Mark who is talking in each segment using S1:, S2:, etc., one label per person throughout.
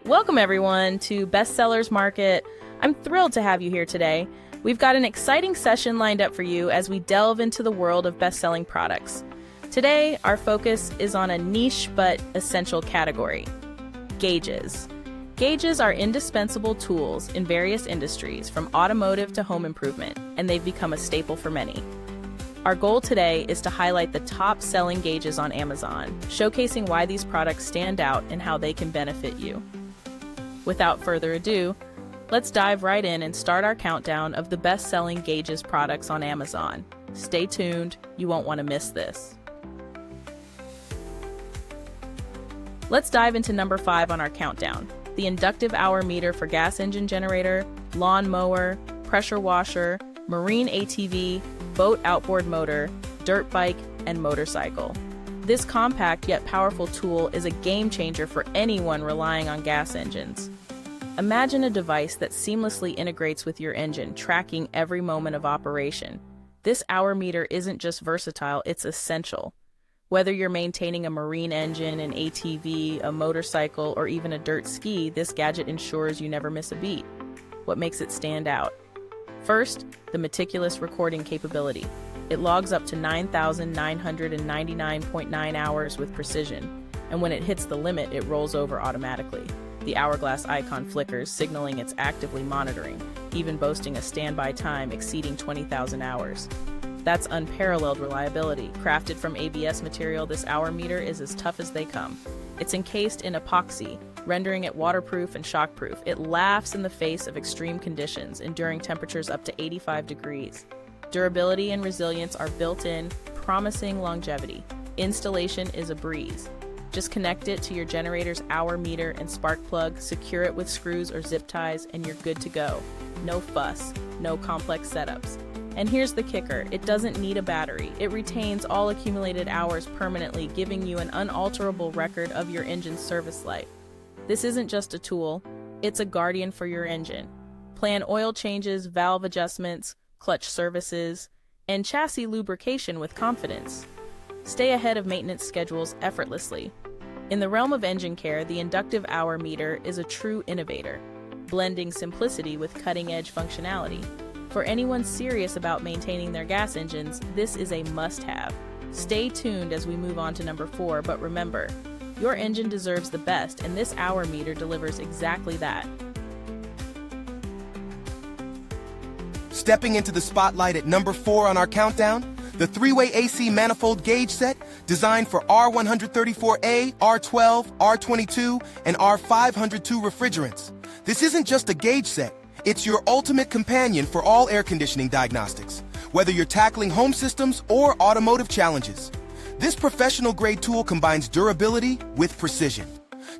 S1: Welcome everyone to Bestsellers Market. I'm thrilled to have you here today. We've got an exciting session lined up for you as we delve into the world of best-selling products. Today, our focus is on a niche but essential category: gauges. Gauges are indispensable tools in various industries, from automotive to home improvement, and they've become a staple for many. Our goal today is to highlight the top-selling gauges on Amazon, showcasing why these products stand out and how they can benefit you. Without further ado, let's dive right in and start our countdown of the best-selling gauges products on Amazon. Stay tuned, you won't want to miss this. Let's dive into number 5 on our countdown: the Inductive Hour Meter for gas engine generator, lawn mower, pressure washer, marine ATV, boat outboard motor, dirt bike, and motorcycle. This compact yet powerful tool is a game changer for anyone relying on gas engines. Imagine a device that seamlessly integrates with your engine, tracking every moment of operation. This hour meter isn't just versatile, it's essential. Whether you're maintaining a marine engine, an ATV, a motorcycle, or even a dirt ski, this gadget ensures you never miss a beat. What makes it stand out? First, the meticulous recording capability. It logs up to 9,999.9 hours with precision, and when it hits the limit, it rolls over automatically. The hourglass icon flickers, signaling it's actively monitoring, even boasting a standby time exceeding 20,000 hours. That's unparalleled reliability. Crafted from ABS material, this hour meter is as tough as they come. It's encased in epoxy, rendering it waterproof and shockproof. It laughs in the face of extreme conditions, enduring temperatures up to 85 degrees. Durability and resilience are built in, promising longevity. Installation is a breeze. Just connect it to your generator's hour meter and spark plug, secure it with screws or zip ties, and you're good to go. No fuss, no complex setups. And here's the kicker: it doesn't need a battery. It retains all accumulated hours permanently, giving you an unalterable record of your engine's service life. This isn't just a tool, it's a guardian for your engine. Plan oil changes, valve adjustments, clutch services, and chassis lubrication with confidence. Stay ahead of maintenance schedules effortlessly. In the realm of engine care, the Inductive Hour Meter is a true innovator, blending simplicity with cutting-edge functionality. For anyone serious about maintaining their gas engines, this is a must-have. Stay tuned as we move on to number 4, but remember, your engine deserves the best, and this hour meter delivers exactly that.
S2: Stepping into the spotlight at number 4 on our countdown, the 3-way AC manifold gauge set, designed for R134A, R12, R22, and R502 refrigerants. This isn't just a gauge set, it's your ultimate companion for all air conditioning diagnostics, whether you're tackling home systems or automotive challenges. This professional-grade tool combines durability with precision.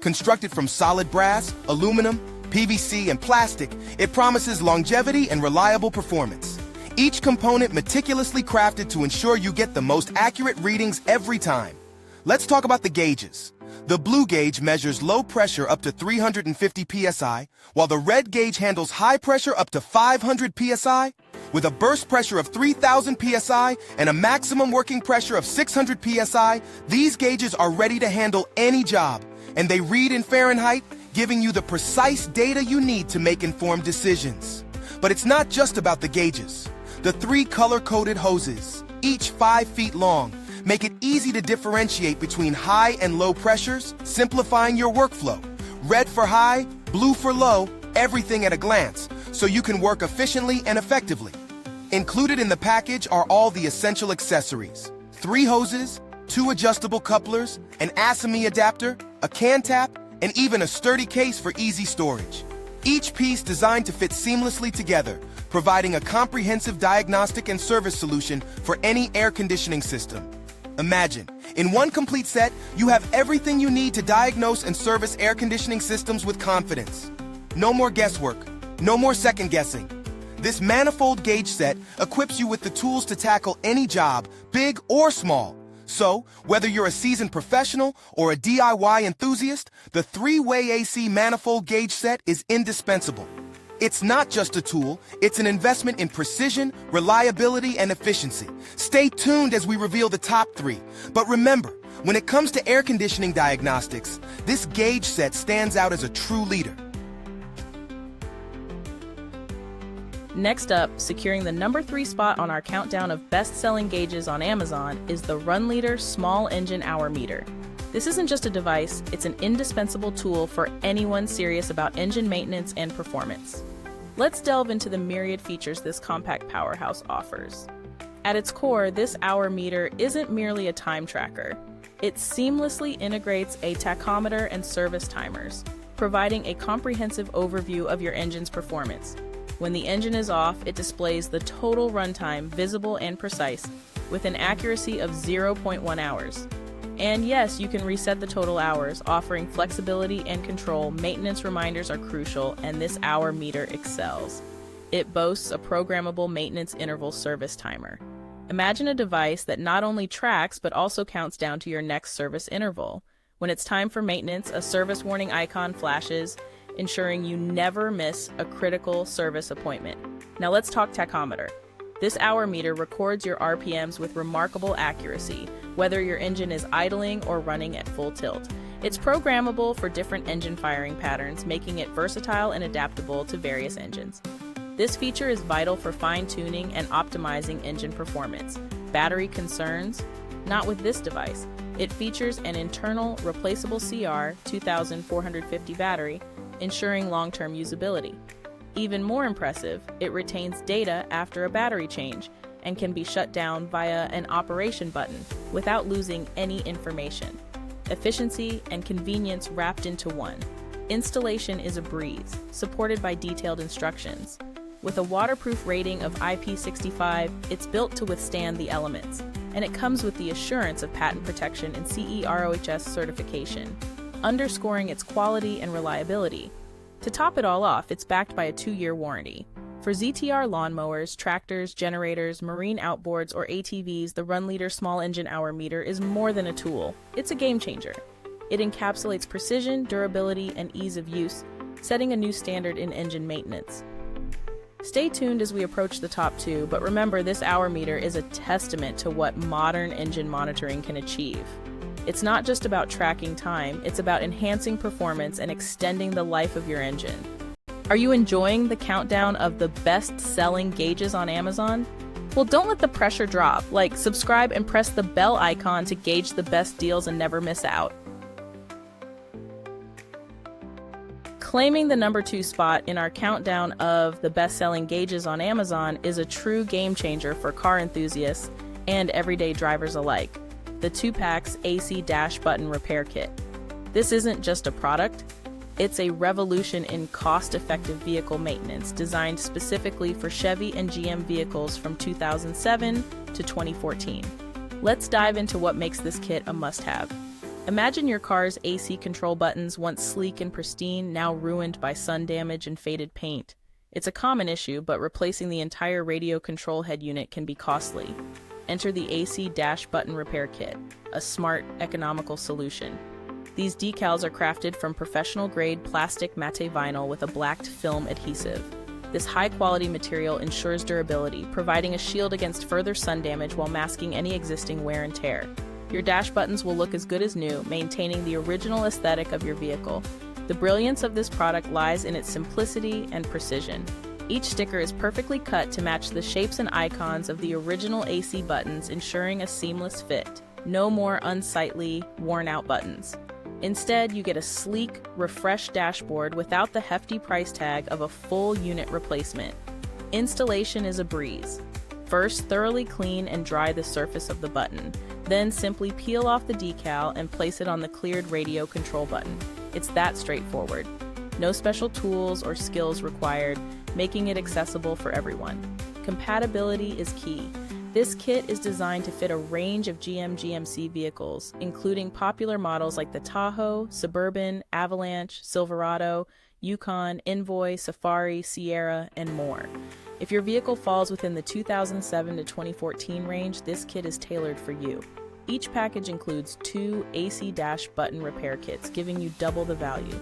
S2: Constructed from solid brass, aluminum, PVC, and plastic, it promises longevity and reliable performance. Each component meticulously crafted to ensure you get the most accurate readings every time. Let's talk about the gauges. The blue gauge measures low pressure up to 350 psi, while the red gauge handles high pressure up to 500 psi. With a burst pressure of 3,000 psi and a maximum working pressure of 600 psi, these gauges are ready to handle any job, and they read in Fahrenheit, giving you the precise data you need to make informed decisions. But it's not just about the gauges. The 3 color-coded hoses, each 5 feet long, make it easy to differentiate between high and low pressures, simplifying your workflow. Red for high, blue for low, everything at a glance, so you can work efficiently and effectively. Included in the package are all the essential accessories: 3 hoses, 2 adjustable couplers, an ASME adapter, a can tap, and even a sturdy case for easy storage. Each piece designed to fit seamlessly together, providing a comprehensive diagnostic and service solution for any air conditioning system. Imagine, in one complete set, you have everything you need to diagnose and service air conditioning systems with confidence. No more guesswork, no more second guessing. This manifold gauge set equips you with the tools to tackle any job, big or small. So, whether you're a seasoned professional or a DIY enthusiast, the 3-way AC manifold gauge set is indispensable. It's not just a tool, it's an investment in precision, reliability, and efficiency. Stay tuned as we reveal the top 3. But remember, When it comes to air conditioning diagnostics, this gauge set stands out as a true leader.
S1: Next up, securing the number 3 spot on our countdown of best-selling gauges on Amazon is the Runleader Small Engine Hour Meter. This isn't just a device, it's an indispensable tool for anyone serious about engine maintenance and performance. Let's delve into the myriad features this compact powerhouse offers. At its core, this hour meter isn't merely a time tracker. It seamlessly integrates a tachometer and service timers, providing a comprehensive overview of your engine's performance. When the engine is off, it displays the total runtime, visible and precise, with an accuracy of 0.1 hours. And yes, you can reset the total hours, offering flexibility and control. Maintenance reminders are crucial, and this hour meter excels. It boasts a programmable maintenance interval service timer. Imagine a device that not only tracks but also counts down to your next service interval. When it's time for maintenance, a service warning icon flashes, ensuring you never miss a critical service appointment. Now let's talk tachometer. This hour meter records your RPMs with remarkable accuracy, whether your engine is idling or running at full tilt. It's programmable for different engine firing patterns, making it versatile and adaptable to various engines. This feature is vital for fine-tuning and optimizing engine performance. Battery concerns? Not with this device. It features an internal replaceable CR 2450 battery, ensuring long-term usability. Even more impressive, it retains data after a battery change and can be shut down via an operation button without losing any information. Efficiency and convenience wrapped into one. Installation is a breeze, supported by detailed instructions. With a waterproof rating of IP65, it's built to withstand the elements, and it comes with the assurance of patent protection and CE/RoHS certification, underscoring its quality and reliability. To top it all off, it's backed by a 2-year warranty. For ZTR lawnmowers, tractors, generators, marine outboards, or ATVs, the Runleader Small Engine Hour Meter is more than a tool. It's a game changer. It encapsulates precision, durability, and ease of use, setting a new standard in engine maintenance. Stay tuned as we approach the top 2, but remember, this hour meter is a testament to what modern engine monitoring can achieve. It's not just about tracking time, it's about enhancing performance and extending the life of your engine. Are you enjoying the countdown of the best-selling gauges on Amazon? Well, don't let the pressure drop. Subscribe and press the bell icon to gauge the best deals and never miss out. Claiming the number 2 spot in our countdown of the best-selling gauges on Amazon is a true game changer for car enthusiasts and everyday drivers alike. The 2-Packs AC Dash Button Repair Kit. This isn't just a product, it's a revolution in cost-effective vehicle maintenance designed specifically for Chevy and GM vehicles from 2007 to 2014. Let's dive into what makes this kit a must-have. Imagine your car's AC control buttons, once sleek and pristine, now ruined by sun damage and faded paint. It's a common issue, but replacing the entire radio control head unit can be costly. Enter the AC Dash Button Repair Kit, a smart, economical solution. These decals are crafted from professional-grade plastic matte vinyl with a blacked film adhesive. This high-quality material ensures durability, providing a shield against further sun damage while masking any existing wear and tear. Your dash buttons will look as good as new, maintaining the original aesthetic of your vehicle. The brilliance of this product lies in its simplicity and precision. Each sticker is perfectly cut to match the shapes and icons of the original AC buttons, ensuring a seamless fit. No more unsightly, worn-out buttons. Instead, you get a sleek, refreshed dashboard without the hefty price tag of a full unit replacement. Installation is a breeze. First, thoroughly clean and dry the surface of the button. Then simply peel off the decal and place it on the cleared radio control button. It's that straightforward. No special tools or skills required, making it accessible for everyone. Compatibility is key. This kit is designed to fit a range of GM/GMC vehicles, including popular models like the Tahoe, Suburban, Avalanche, Silverado, Yukon, Envoy, Safari, Sierra, and more. If your vehicle falls within the 2007 to 2014 range, this kit is tailored for you. Each package includes 2 AC Dash Button Repair Kits, giving you double the value.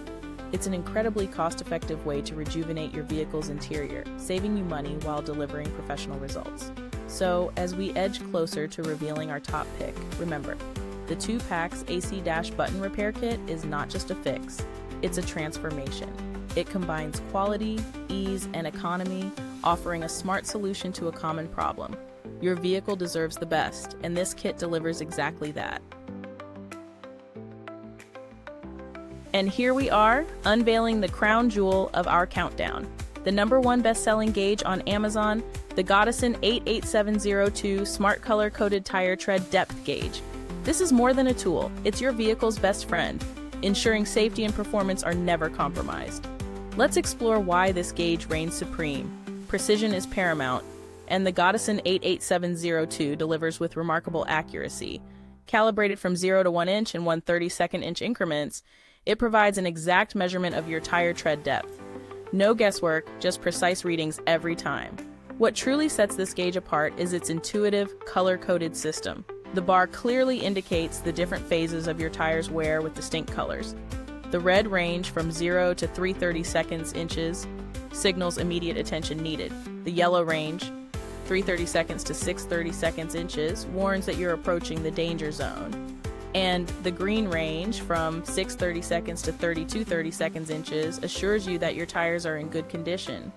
S1: It's an incredibly cost-effective way to rejuvenate your vehicle's interior, saving you money while delivering professional results. So, as we edge closer to revealing our top pick, remember, the 2-packs AC-button repair kit is not just a fix, it's a transformation. It combines quality, ease, and economy, offering a smart solution to a common problem. Your vehicle deserves the best, and this kit delivers exactly that. And here we are, unveiling the crown jewel of our countdown. The #1 best-selling gauge on Amazon, the GODESON 88702 Smart Color Coded Tire Tread Depth Gauge. This is more than a tool, it's your vehicle's best friend, ensuring safety and performance are never compromised. Let's explore why this gauge reigns supreme. Precision is paramount, and the GODESON 88702 delivers with remarkable accuracy. Calibrated from 0 to 1 inch in 1/32 inch increments, it provides an exact measurement of your tire tread depth. No guesswork, just precise readings every time. What truly sets this gauge apart is its intuitive, color-coded system. The bar clearly indicates the different phases of your tire's wear with distinct colors. The red range from 0 to 3/32 inches signals immediate attention needed. The yellow range, 3/32 to 6/32 inches, warns that you're approaching the danger zone. And the green range from 6/32 to 32/32 inches assures you that your tires are in good condition.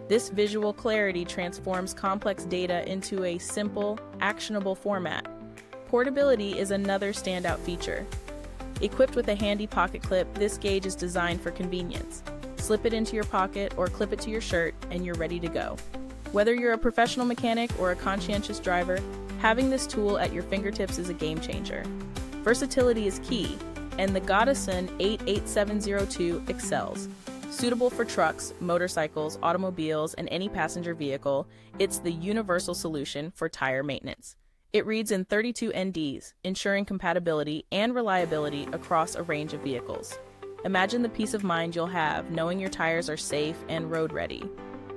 S1: This visual clarity transforms complex data into a simple, actionable format. Portability is another standout feature. Equipped with a handy pocket clip, this gauge is designed for convenience. Slip it into your pocket or clip it to your shirt and you're ready to go. Whether you're a professional mechanic or a conscientious driver, having this tool at your fingertips is a game changer. Versatility is key, and the GODESON 88702 excels. Suitable for trucks, motorcycles, automobiles, and any passenger vehicle, it's the universal solution for tire maintenance. It reads in 32 NDs, ensuring compatibility and reliability across a range of vehicles. Imagine the peace of mind you'll have knowing your tires are safe and road-ready.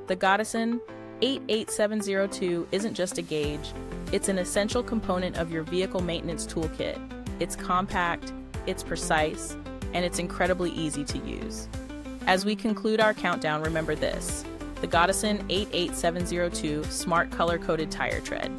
S1: The GODESON 88702 isn't just a gauge, it's an essential component of your vehicle maintenance toolkit. It's compact, it's precise, and it's incredibly easy to use. As we conclude our countdown, remember this: the GODESON 88702 Smart Color Coded Tire Tread.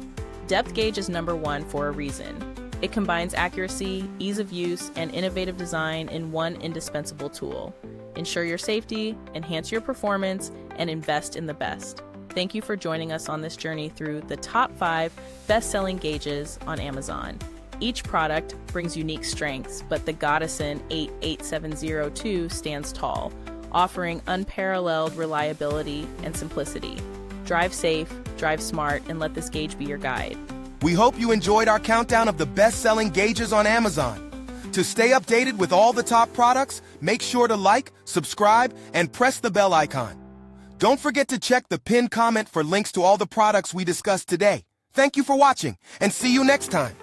S1: Depth gauge is #1 for a reason. It combines accuracy, ease of use, and innovative design in one indispensable tool. Ensure your safety, enhance your performance, and invest in the best. Thank you for joining us on this journey through the top 5 best-selling gauges on Amazon. Each product brings unique strengths, but the GODESON 88702 stands tall, offering unparalleled reliability and simplicity. Drive safe, drive smart, and let this gauge be your guide.
S2: We hope you enjoyed our countdown of the best-selling gauges on Amazon. To stay updated with all the top products, make sure to like, subscribe, and press the bell icon. Don't forget to check the pinned comment for links to all the products we discussed today. Thank you for watching, and see you next time.